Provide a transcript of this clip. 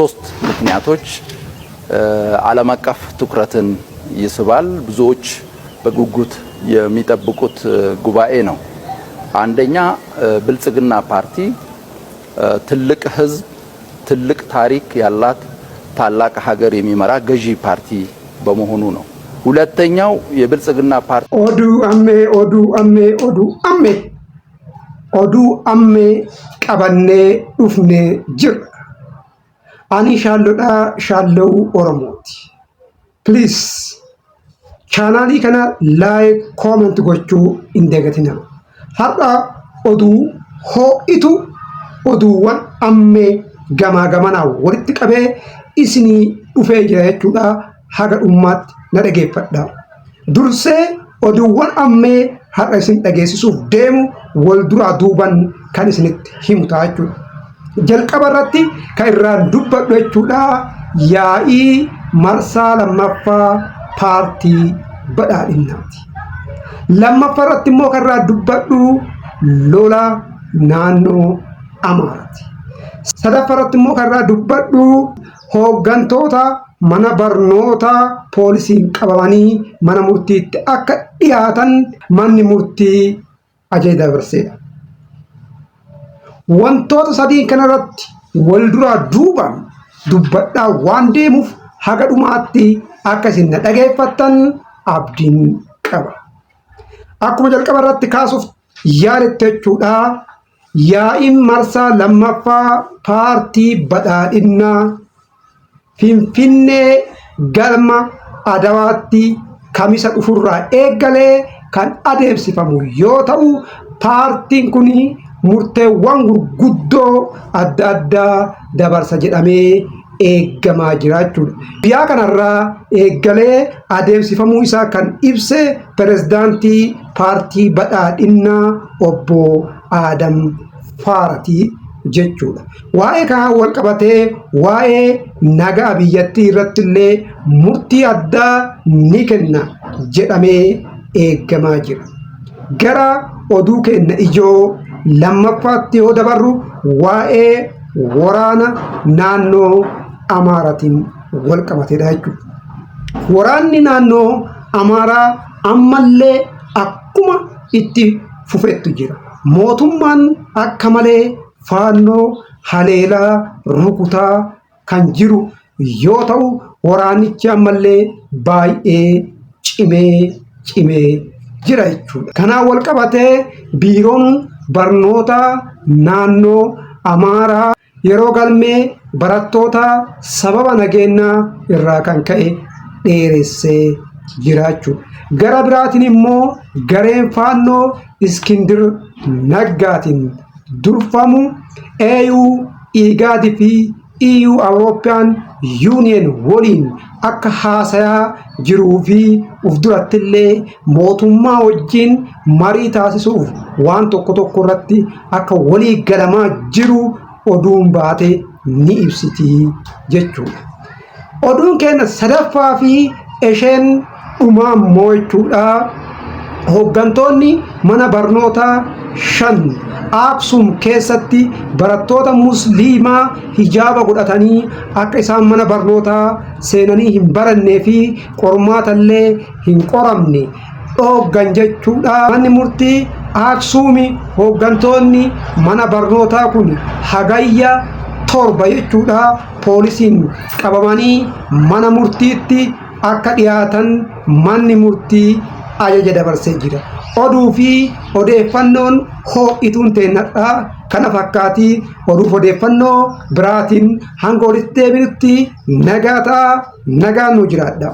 ሶስት ምክንያቶች ዓለም አቀፍ ትኩረትን ይስባል። ብዙዎች በጉጉት የሚጠብቁት ጉባኤ ነው። አንደኛ ብልጽግና ፓርቲ ትልቅ ህዝብ፣ ትልቅ ታሪክ ያላት ታላቅ ሀገር የሚመራ ገዢ ፓርቲ በመሆኑ ነው። ሁለተኛው የብልጽግና ፓርቲ ኦዱ አሜ ቀበኔ ዱፍኔ ጅር አኒ ሻሎዳ ሻለው ኦሮሞቲ ፕሊዝ ቻናሊ ከና ላይክ ኮሜንት ጎቹ እንደገቲና ሀራ ኦዱ ሆኢቱ ኦዱዋን አሜ ገማ ገመና ወሪት ቀቤ ኢስኒ ዱፌ ጅራቹዳ ሀገ ኡማት ነደጌፈዳ ዱርሴ ኦዱዋን አሜ ሀራ ኢስን ደጌሲሱፍ ደሙ ወልዱራ ዱባን kan isinitti himu taachuu jalqabarratti kan irraa dubbadhu jechuudha yaa'ii marsaa lammaffaa paartii badhaadhinaati. Lammaffaarratti immoo kan irraa dubbadhu lola naannoo Amaaraati. Sadaffaarratti immoo kan irraa dubbadhu hooggantoota mana barnoota poolisiin qabamanii mana murtiitti akka dhiyaatan manni murtii ajaja dabarseedha. wantoota sadii kanarratti wal duraa duubaan dubbadhaa waan deemuuf haga dhumaatti akka isin dhageeffattan abdiin qaba. Akkuma jalqaba irratti kaasuuf yaadette jechuudha yaa'iin marsaa lammaffaa paartii badhaadhinaa Finfinnee galma Adawaatti kamisa dhufurraa eegalee kan adeemsifamu yoo ta'u paartiin kun murteewwan gurguddoo adda addaa dabarsa jedhamee eeggamaa jira jechuudha. Biyya kanarraa eegalee adeemsifamuu isaa kan ibse pirezidaantii paartii badhaadhinaa obbo Adam Faaratii jechuudha. Waa'ee kana wal qabatee waa'ee nagaa biyyattii irratti illee murtii addaa ni kenna jedhamee eeggamaa jira. Gara oduu kenna ijoo lammaffaatti yoo dabarru waa'ee waraana naannoo Amaaraatiin wal qabateedha jechuudha. Waraanni naannoo Amaaraa ammallee akkuma itti fufeetu jira. Mootummaan akka malee faannoo haleelaa rukutaa kan jiru yoo ta'u waraanichi ammallee baay'ee cimee jira jechuudha. Kanaan wal qabatee biiroon barnoota naannoo Amaaraa yeroo galmee barattoota sababa nageenyaa irraa kan ka'e dheeressee jiraachudha. Gara biraatiin immoo gareen faannoo Iskindir Naggaatiin durfamu AU IGAD fi EU European Union waliin akka haasayaa jiruu fi uf durattillee mootummaa wajjin marii taasisuuf waan tokko irratti akka walii galamaa jiru oduun baate ni ibsiti jechuudha. Oduun keenya sadaffaa fi isheen dhumaa immoo jechuudha. Hooggantoonni mana barnootaa 5 Aksum keessatti barattoota musliimaa hijaaba godhatanii akka isaan mana barnootaa seenanii hin barannee fi qormaatallee hin qoramne dhooggan jechuudha. Manni murtii Aksumi hooggantoonni mana barnootaa kun hagayya 7 jechuudha poolisiin qabamanii mana murtiitti akka dhiyaatan manni murtii ajaja dabarsee jira. Oduu fi odeeffannoon ho'ituun teennadha. Kana fakkaatii oduuf odeeffannoo biraatiin hanga walitti deebinutti nagaa nu jiraadha.